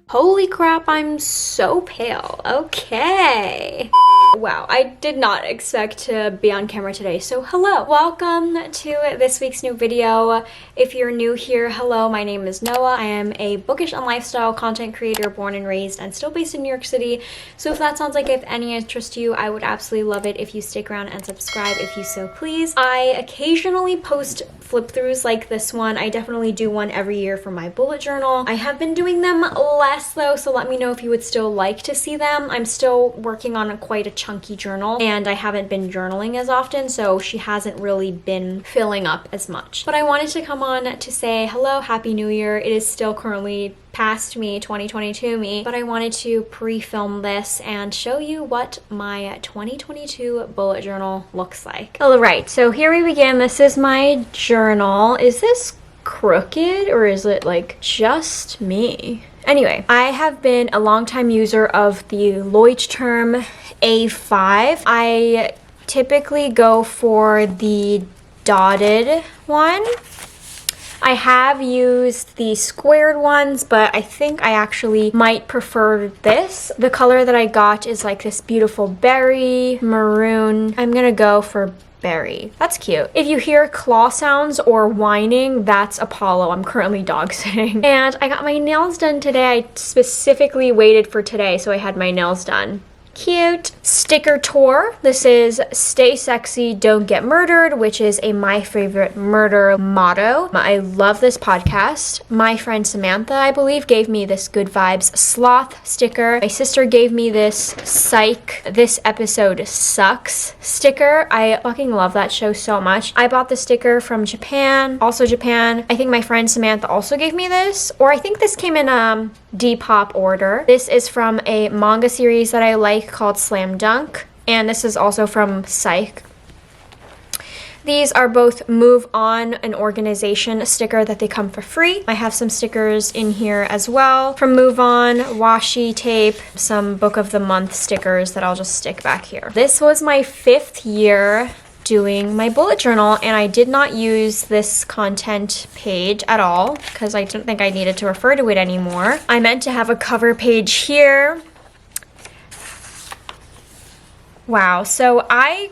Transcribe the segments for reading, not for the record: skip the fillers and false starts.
Holy crap, I'm so pale. Okay. Wow, I did not expect to be on camera today, so hello. Welcome to this week's new video. If you're new here, hello, my name is Noah. I am a bookish and lifestyle content creator born and raised and still based in New York City. So if that sounds like of any interest to you, I would absolutely love it if you stick around and subscribe if you so please. I occasionally post flip throughs like this one. I definitely do one every year for my bullet journal. I have been doing them less though, so let me know if you would still like to see them. I'm still working on quite a chunky journal and I haven't been journaling as often, so she hasn't really been filling up as much. But I wanted to come on to say hello, happy new year. It is still currently past me, 2022 me, but I wanted to pre-film this and show you what my 2022 bullet journal looks like. All right, so here we begin. This is my journal. Is this crooked or is it like just me? Anyway, I have been a longtime user of the Leuchtturm A5. I typically go for the dotted one. I have used the squared ones, but I think I actually might prefer this. The color that I got is like this beautiful berry maroon. I'm gonna go for berry. That's cute. If you hear claw sounds or whining, that's Apollo. I'm currently dog sitting. And I got my nails done today. I specifically waited for today, so I had my nails done. Cute. Sticker tour. This is stay sexy, don't get murdered, which is a my favorite murder motto. I love this podcast. My friend Samantha, I believe, gave me this good vibes sloth sticker. My sister gave me this psych, this episode sucks sticker. I fucking love that show so much. I bought the sticker from Japan, also Japan. I think my friend Samantha also gave me this, or I think this came in Depop order. This is from a manga series that I like called Slam Dunk, and this is also from Psych. These are both Move On, an organization sticker that they come for free. I have some stickers in here as well from Move On, washi tape, some book of the month stickers that I'll just stick back here. This was my 5th year doing my bullet journal, and I did not use this content page at all because I didn't think I needed to refer to it anymore. I meant to have a cover page here. Wow, so I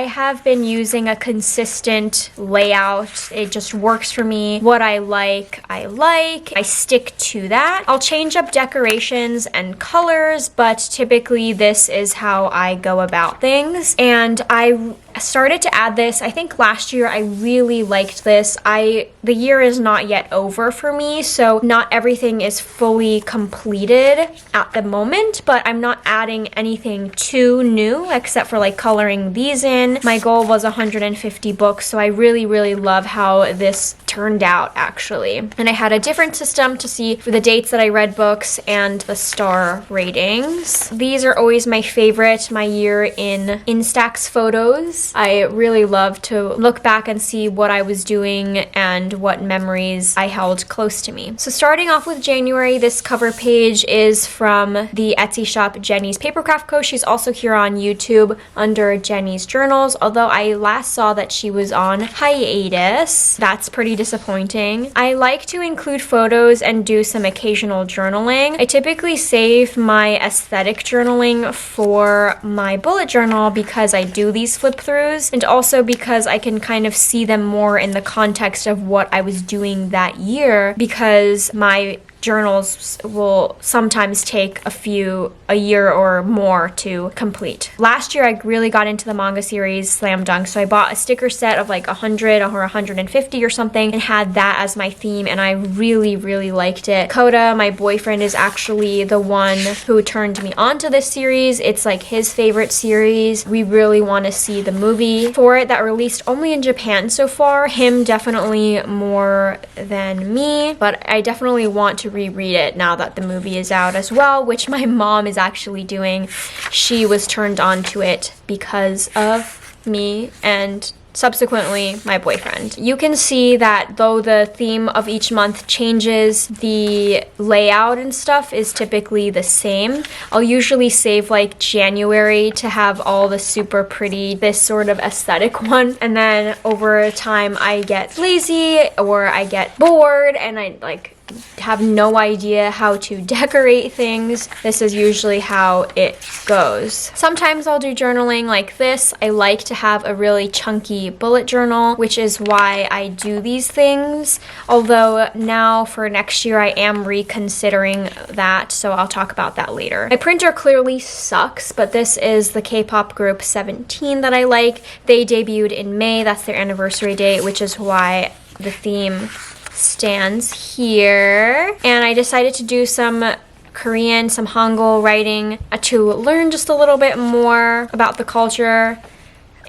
have been using a consistent layout. It just works for me. What I like. I stick to that. I'll change up decorations and colors, but typically this is how I go about things. And I started to add this, I think last year. I really liked this. The year is not yet over for me, so not everything is fully completed at the moment, but I'm not adding anything too new except for like coloring these in. My goal was 150 books, so I really love how this turned out actually. And I had a different system to see for the dates that I read books and the star ratings. These are always my favorite, my year in Instax photos. I really love to look back and see what I was doing and what memories I held close to me. So starting off with January, this cover page is from the Etsy shop Jenny's Papercraft Co. She's also here on YouTube under Jenny's Journals, although I last saw that she was on hiatus. That's pretty disappointing. I like to include photos and do some occasional journaling. I typically save my aesthetic journaling for my bullet journal because I do these flip throughs, and also because I can kind of see them more in the context of what I was doing that year, because my journals will sometimes take a year or more to complete. Last year, I really got into the manga series Slam Dunk, so I bought a sticker set of like 100 or 150 or something and had that as my theme, and I really liked it. Koda, my boyfriend, is actually the one who turned me on to this series. It's like his favorite series. We really want to see the movie for it that released only in Japan so far. Him definitely more than me, but I definitely want to reread it now that the movie is out as well, which my mom is actually doing. She was turned on to it because of me and subsequently my boyfriend. You can see that though the theme of each month changes, the layout and stuff is typically the same. I'll usually save like January to have all the super pretty, this sort of aesthetic one, and then over time I get lazy or I get bored and I like have no idea how to decorate things, this is usually how it goes. Sometimes I'll do journaling like this. I like to have a really chunky bullet journal, which is why I do these things. Although now for next year, I am reconsidering that, so I'll talk about that later. My printer clearly sucks, but this is the K-pop group 17 that I like. They debuted in May. That's their anniversary date, which is why the theme stands here. And I decided to do some Korean, some Hangul writing to learn just a little bit more about the culture.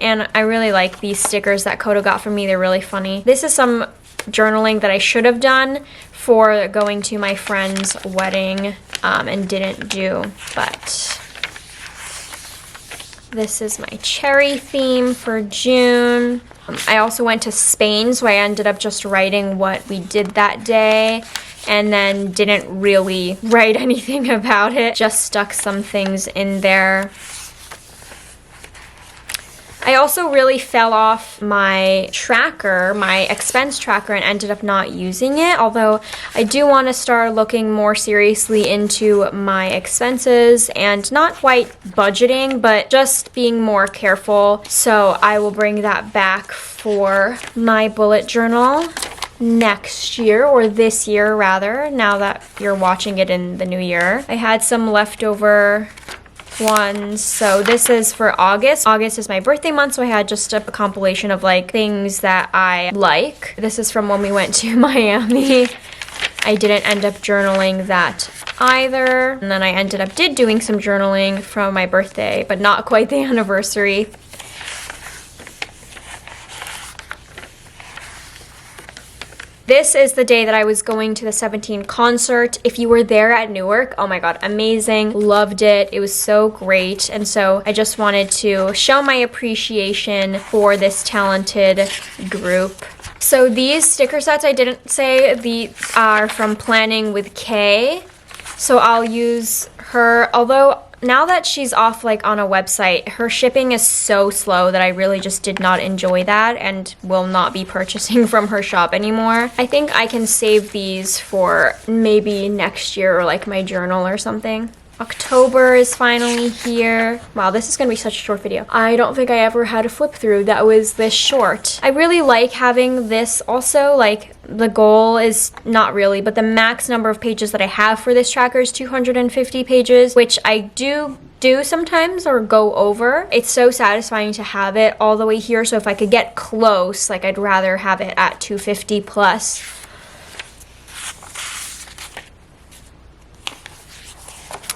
And I really like these stickers that Kodo got from me. They're really funny. This is some journaling that I should have done for going to my friend's wedding and didn't do, but this is my cherry theme for June. I also went to Spain, so I ended up just writing what we did that day and then didn't really write anything about it. Just stuck some things in there. I also really fell off my tracker, my expense tracker, and ended up not using it, although I do want to start looking more seriously into my expenses and not quite budgeting, but just being more careful. So I will bring that back for my bullet journal next year, or this year rather, now that you're watching it in the new year. I had some leftover ones. So this is for August. August is my birthday month, so I had just a compilation of like things that I like. This is from when we went to Miami. I didn't end up journaling that either. And then I did doing some journaling from my birthday, but not quite the anniversary. This is the day that I was going to the 17 concert. If you were there at Newark, oh my god, amazing. Loved it. It was so great. And so I just wanted to show my appreciation for this talented group. So these sticker sets, I didn't say, these are from Planning with Kay. So I'll use her, although now that she's off like on a website, her shipping is so slow that I really just did not enjoy that and will not be purchasing from her shop anymore. I think I can save these for maybe next year or like my journal or something. October is finally here. Wow, this is gonna be such a short video. I don't think I ever had a flip through that was this short. I really like having this also. Like, the goal is not really, but the max number of pages that I have for this tracker is 250 pages, which I do sometimes or go over. It's so satisfying to have it all the way here, so if I could get close, like I'd rather have it at 250 plus.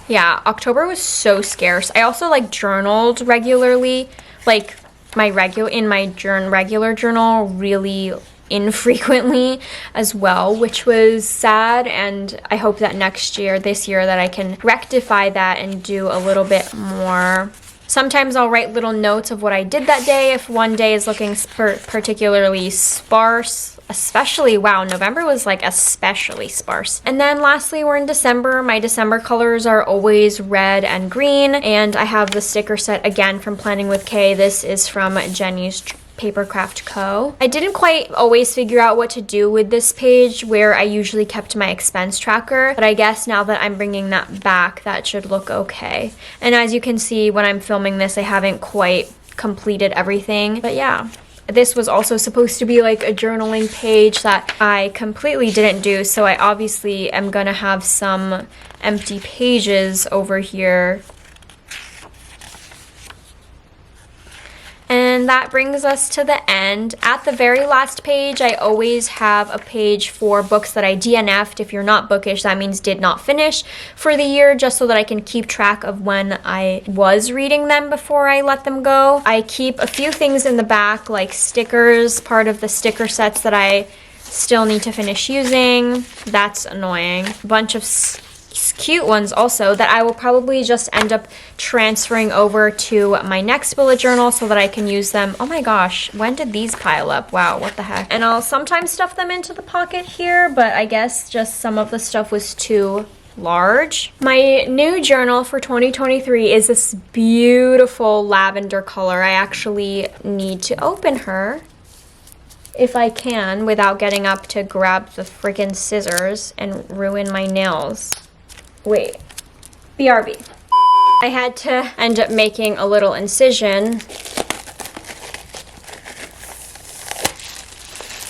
Yeah, October was so scarce. I also like journaled regularly, like my regular journal really infrequently as well, which was sad, and I hope that this year that I can rectify that and do a little bit more. Sometimes I'll write little notes of what I did that day if one day is looking particularly sparse. Especially, wow, November was like especially sparse. And then lastly, we're in December. My December colors are always red and green, and I have the sticker set again from Planning with Kay. This is from Jenny's Papercraft Co. I didn't quite always figure out what to do with this page where I usually kept my expense tracker, but I guess now that I'm bringing that back, that should look okay. And as you can see, when I'm filming this, I haven't quite completed everything, but yeah. This was also supposed to be like a journaling page that I completely didn't do, so I obviously am gonna have some empty pages over here. And that brings us to the end. At the very last page, I always have a page for books that I DNF'd. If you're not bookish, that means did not finish for the year, just so that I can keep track of when I was reading them before I let them go. I keep a few things in the back, like stickers, part of the sticker sets that I still need to finish using. That's annoying. A bunch of cute ones also that I will probably just end up transferring over to my next bullet journal so that I can use them. Oh my gosh, when did these pile up? Wow, what the heck. And I'll sometimes stuff them into the pocket here, but I guess just some of the stuff was too large. My new journal for 2023 is this beautiful lavender color. I actually need to open her. if I can without getting up to grab the freaking scissors and ruin my nails. Wait, BRB. I had to end up making a little incision.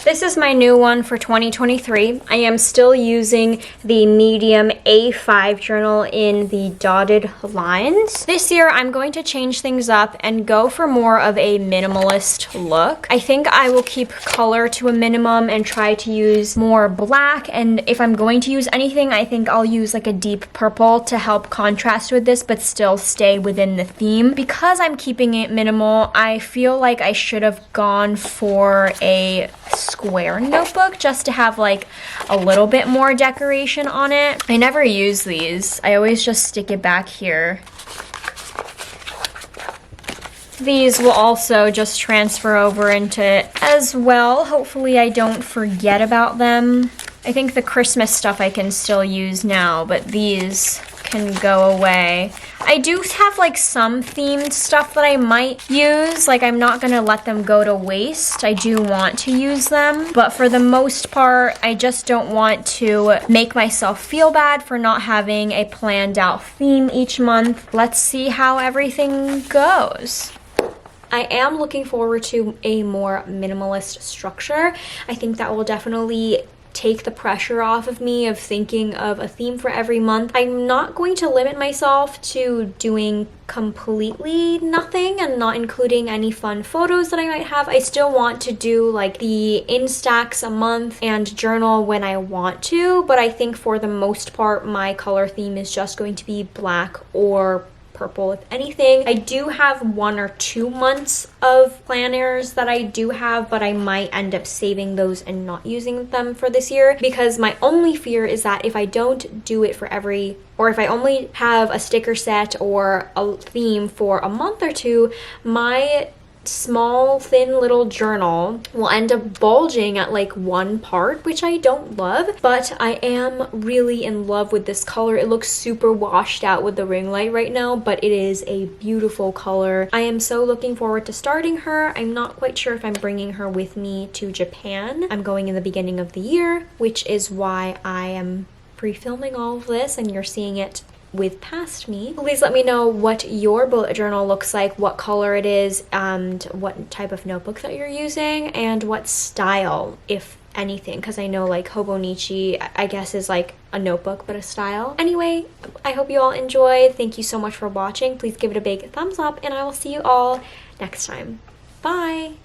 This is my new one for 2023. I am still using the medium A5 journal in the dotted lines. This year, I'm going to change things up and go for more of a minimalist look. I think I will keep color to a minimum and try to use more black. And if I'm going to use anything, I think I'll use like a deep purple to help contrast with this, but still stay within the theme. Because I'm keeping it minimal, I feel like I should have gone for a square notebook just to have like a little bit more decoration on it. I never use these. I always just stick it back here. These will also just transfer over into it as well. Hopefully I don't forget about them. I think the Christmas stuff I can still use now, but these can go away. I do have like some themed stuff that I might use. Like I'm not gonna let them go to waste. I do want to use them, but for the most part, I just don't want to make myself feel bad for not having a planned out theme each month. Let's see how everything goes. I am looking forward to a more minimalist structure. I think that will definitely take the pressure off of me of thinking of a theme for every month. I'm not going to limit myself to doing completely nothing and not including any fun photos that I might have. I still want to do like the Instax a month and journal when I want to, but I think for the most part my color theme is just going to be black or purple if anything. I do have 1 or 2 months of planners that I do have, but I might end up saving those and not using them for this year, because my only fear is that if I don't do it for every, or if I only have a sticker set or a theme for a month or two, my small thin little journal will end up bulging at like one part, which I don't love, but I am really in love with this color. It looks super washed out with the ring light right now, but it is a beautiful color. I am so looking forward to starting her. I'm not quite sure if I'm bringing her with me to Japan. I'm going in the beginning of the year, which is why I am pre-filming all of this and you're seeing it with past me. Please let me know what your bullet journal looks like, what color it is, and what type of notebook that you're using, and what style, if anything, because I know like Hobonichi, I guess, is like a notebook but a style. Anyway, I hope you all enjoyed. Thank you so much for watching. Please give it a big thumbs up and I will see you all next time. Bye!